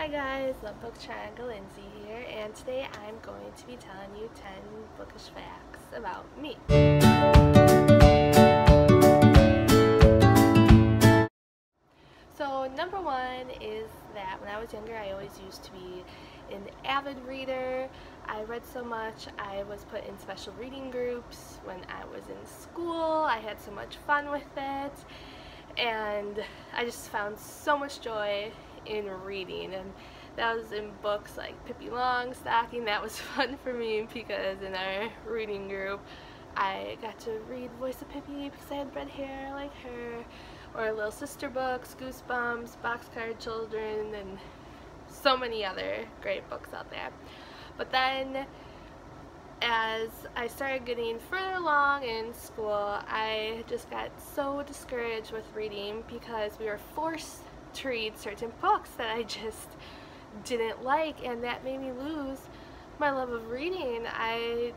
Hi guys, Love Book Triangle Lindsay here, and today I'm going to be telling you 10 bookish facts about me. So number one is that when I was younger I always used to be an avid reader. I read so much, I was put in special reading groups when I was in school. I had so much fun with it, and I just found so much joy in reading, and that was in books like Pippi Longstocking. That was fun for me because in our reading group I got to read Voice of Pippi because I had red hair like her, or Little Sister books, Goosebumps, Boxcar Children, and so many other great books out there. But then as I started getting further along in school, I just got so discouraged with reading because we were forced to read certain books that I just didn't like, and that made me lose my love of reading. I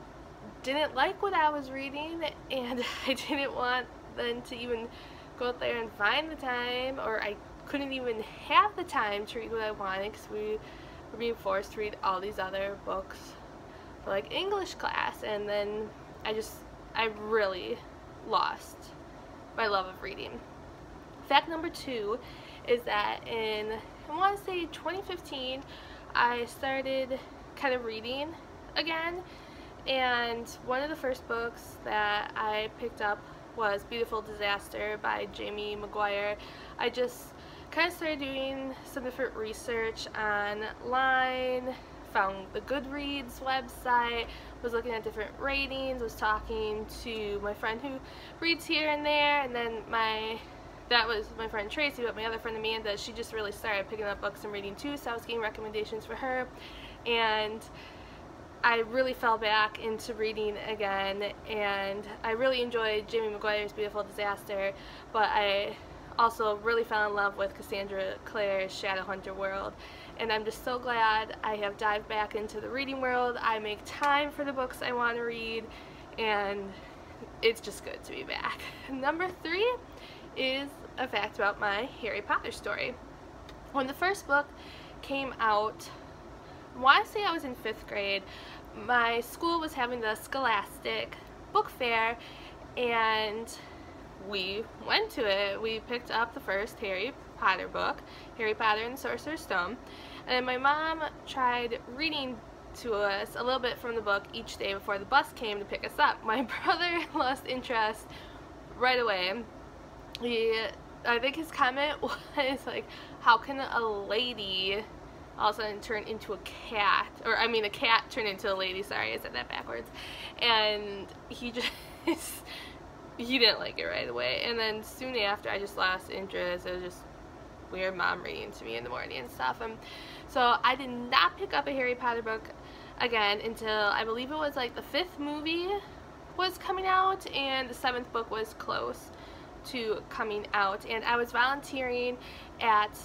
didn't like what I was reading, and I didn't want then to even go out there and find the time, or I couldn't even have the time to read what I wanted because we were being forced to read all these other books for like English class, and then I really lost my love of reading. Fact number two is that in, I want to say 2015, I started kind of reading again, and one of the first books that I picked up was Beautiful Disaster by Jamie McGuire. I just kind of started doing some different research online, found the Goodreads website, was looking at different ratings, was talking to my friend who reads here and there, and then that was my friend Tracy, but my other friend Amanda, she just really started picking up books and reading too, so I was getting recommendations for her, and I really fell back into reading again, and I really enjoyed Jamie McGuire's Beautiful Disaster, but I also really fell in love with Cassandra Clare's Shadowhunter world, and I'm just so glad I have dived back into the reading world. I make time for the books I want to read, and it's just good to be back. Number three is a fact about my Harry Potter story. When the first book came out, I want to say I was in 5th grade, my school was having the Scholastic book fair, and we went to it. We picked up the first Harry Potter book, Harry Potter and the Sorcerer's Stone, and my mom tried reading to us a little bit from the book each day before the bus came to pick us up. My brother lost interest right away. I think his comment was like, how can a lady all of a sudden turn into a cat, or I mean a cat turn into a lady, sorry, I said that backwards, and he didn't like it right away, and then soon after I just lost interest. It was just weird mom reading to me in the morning and stuff, and so I did not pick up a Harry Potter book again until I believe it was like the 5th movie was coming out and the 7th book was close to coming out, and I was volunteering at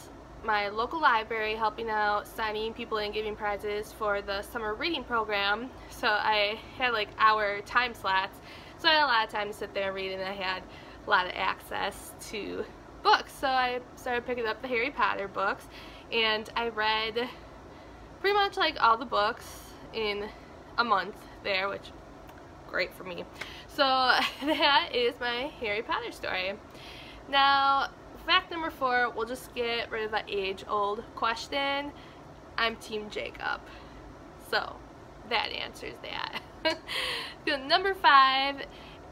my local library, helping out, signing people and giving prizes for the summer reading program. So I had like hour time slots, so I had a lot of time to sit there and read, and I had a lot of access to books. So I started picking up the Harry Potter books, and I read pretty much like all the books in a month there, which great for me. So that is my Harry Potter story. Now fact number 4, we'll just get rid of that age-old question. I'm Team Jacob. So that answers that. Number 5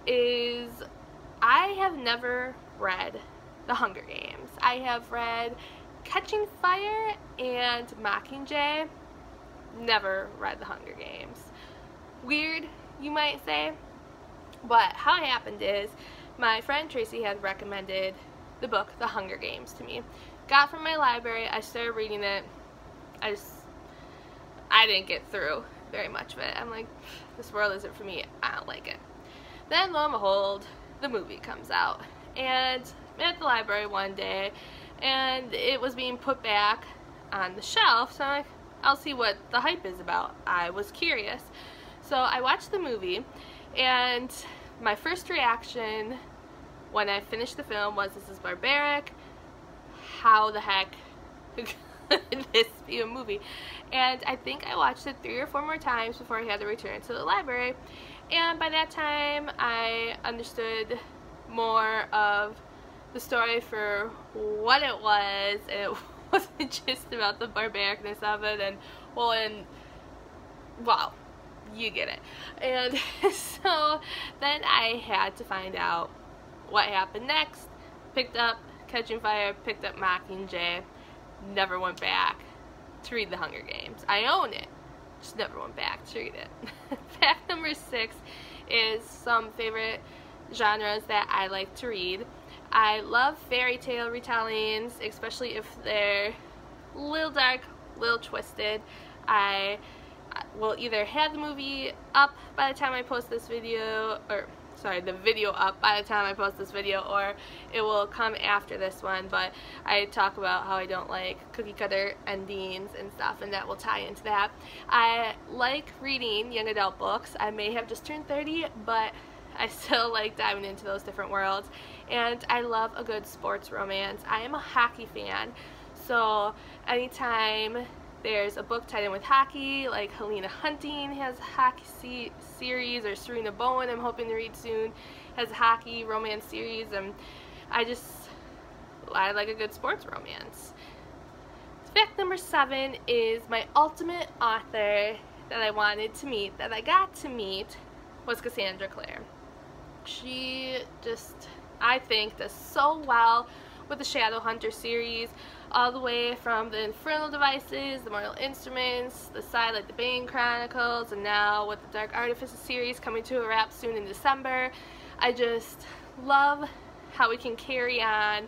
is I have never read The Hunger Games. I have read Catching Fire and Mockingjay. Never read The Hunger Games. Weird, you might say, but how it happened is my friend Tracy had recommended the book The Hunger Games to me. Got from my library, I started reading it. I didn't get through very much of it. I'm like, this world isn't for me, I don't like it. Then lo and behold, the movie comes out, and I'm at the library one day and it was being put back on the shelf, so I'm like, I'll see what the hype is about. I was curious. So I watched the movie, and my first reaction when I finished the film was, this is barbaric. How the heck could this be a movie? And I think I watched it 3 or 4 more times before I had to return it to the library. And by that time, I understood more of the story for what it was, and it wasn't just about the barbaricness of it, and well, you get it. And so then I had to find out what happened next. Picked up Catching Fire, picked up Mockingjay, never went back to read The Hunger Games. I own it, just never went back to read it. Fact number 6 is some favorite genres that I like to read. I love fairy tale retellings, especially if they're a little dark, a little twisted. I will either have the movie up by the time I post this video, or sorry, the video up by the time I post this video, or it will come after this one, but I talk about how I don't like cookie cutter endings and stuff, and that will tie into that. I like reading young adult books. I may have just turned 30, but I still like diving into those different worlds, and I love a good sports romance. I am a hockey fan, so anytime there's a book tied in with hockey, like Helena Hunting has a hockey series, or Serena Bowen, I'm hoping to read soon, has a hockey romance series, and I like a good sports romance. Fact number 7 is my ultimate author that I wanted to meet, that I got to meet, was Cassandra Clare. She just, I think, does so well with the Shadowhunter series, all the way from the Infernal Devices, the Mortal Instruments, the side like the Bane Chronicles, and now with the Dark Artifices series coming to a wrap soon in December. I just love how we can carry on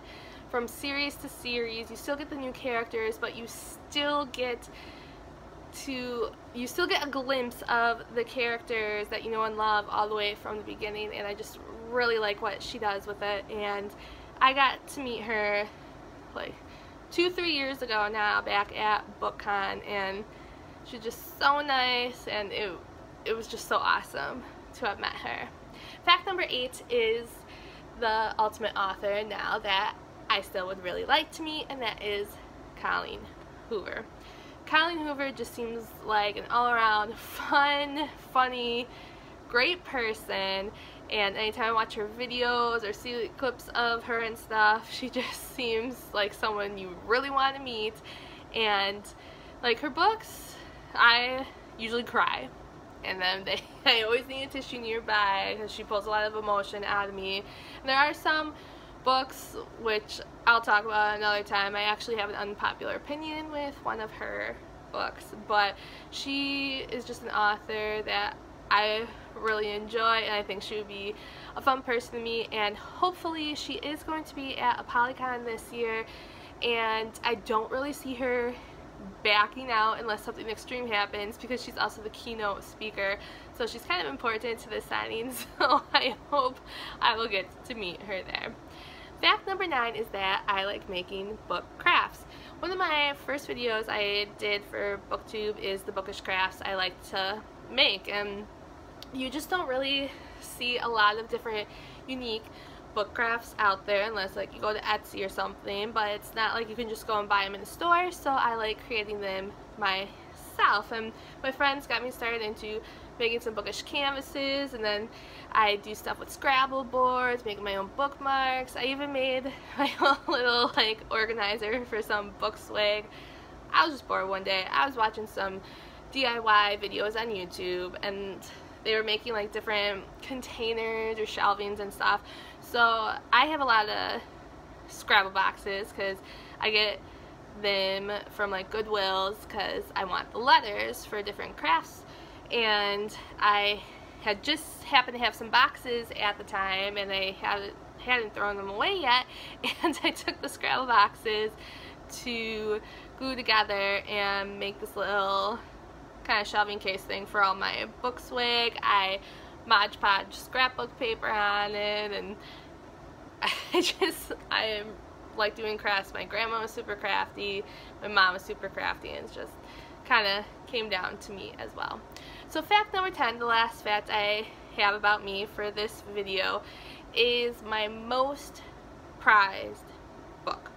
from series to series. You still get the new characters, but you still get a glimpse of the characters that you know and love all the way from the beginning, and I just really like what she does with it. And I got to meet her like 2-3 years ago now, back at BookCon, and she's just so nice, and it was just so awesome to have met her. Fact number 8 is the ultimate author now that I still would really like to meet, and that is Colleen Hoover. Colleen Hoover just seems like an all-around fun, funny, great person, and anytime I watch her videos or see clips of her and stuff, she just seems like someone you really want to meet. And like her books, I usually cry, and then I always need a tissue nearby because she pulls a lot of emotion out of me. And there are some books, which I'll talk about another time, I actually have an unpopular opinion with one of her books, but she is just an author that I really enjoy, and I think she would be a fun person to meet, and hopefully she is going to be at a Polycon this year, and I don't really see her backing out unless something extreme happens, because she's also the keynote speaker, so she's kind of important to the signing, so I hope I will get to meet her there. Fact number 9 is that I like making book crafts. One of my first videos I did for BookTube is the Bookish crafts I like to make, and you just don't really see a lot of different unique book crafts out there unless like you go to Etsy or something, but it's not like you can just go and buy them in the store, so I like creating them myself. And my friends got me started into making some bookish canvases, and then I do stuff with Scrabble boards, making my own bookmarks. I even made my own little like organizer for some book swag. I was just bored one day. I was watching some DIY videos on YouTube, and they were making like different containers or shelvings and stuff. So I have a lot of Scrabble boxes because I get them from like Goodwills because I want the letters for different crafts, and I had just happened to have some boxes at the time, and I hadn't thrown them away yet, and I took the Scrabble boxes to glue together and make this little kind of shelving case thing for all my book swag. I Mod Podge scrapbook paper on it, and I like doing crafts. My grandma was super crafty, my mom was super crafty, and it's just kind of came down to me as well. So fact number 10, the last fact I have about me for this video, is my most prized book.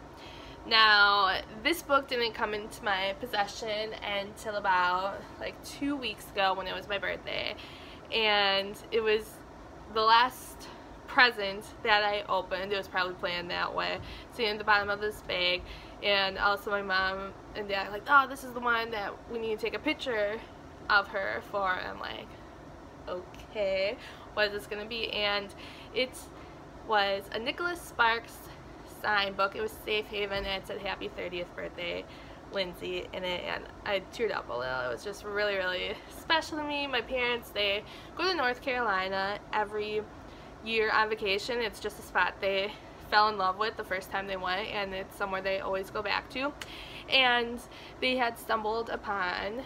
Now, this book didn't come into my possession until about like 2 weeks ago when it was my birthday, and it was the last present that I opened. It was probably planned that way. See, in the bottom of this bag, and also my mom and dad were like, oh, this is the one that we need to take a picture of her for. And I'm like, okay, what is this gonna be? And it was a Nicholas Sparks signed book. It was Safe Haven, and it said happy 30th birthday Lindsay in it, and I teared up a little. It was just really, really special to me. My parents, they go to North Carolina every year on vacation. It's just a spot they fell in love with the first time they went, and it's somewhere they always go back to. And they had stumbled upon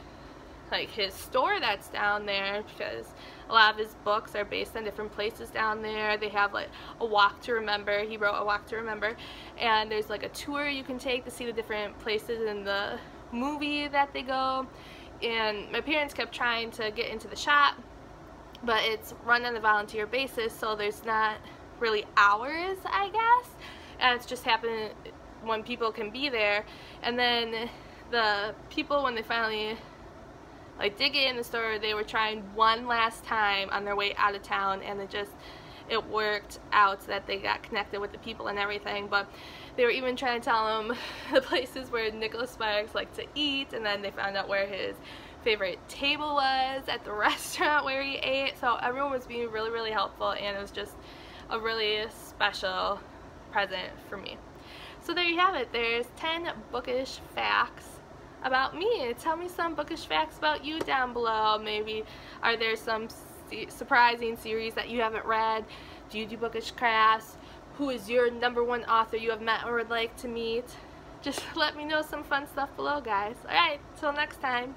like his store that's down there, because a lot of his books are based on different places down there. They have like a walk to remember. He wrote a walk to remember, and there's like a tour you can take to see the different places in the movie that they go. And my parents kept trying to get into the shop, but it's run on a volunteer basis, so there's not really hours, I guess, and it's just happening when people can be there. And then the people, when they finally like did get in the store, they were trying one last time on their way out of town, and it worked out so that they got connected with the people and everything. But they were even trying to tell them the places where Nicholas Sparks liked to eat, and then they found out where his favorite table was at the restaurant where he ate. So everyone was being really, really helpful, and it was just a really special present for me. So there you have it. There's 10 bookish facts about me. Tell me some bookish facts about you down below. Maybe are there some surprising series that you haven't read? Do you do bookish crafts? Who is your #1 author you have met or would like to meet? Just let me know some fun stuff below, guys. Alright, till next time.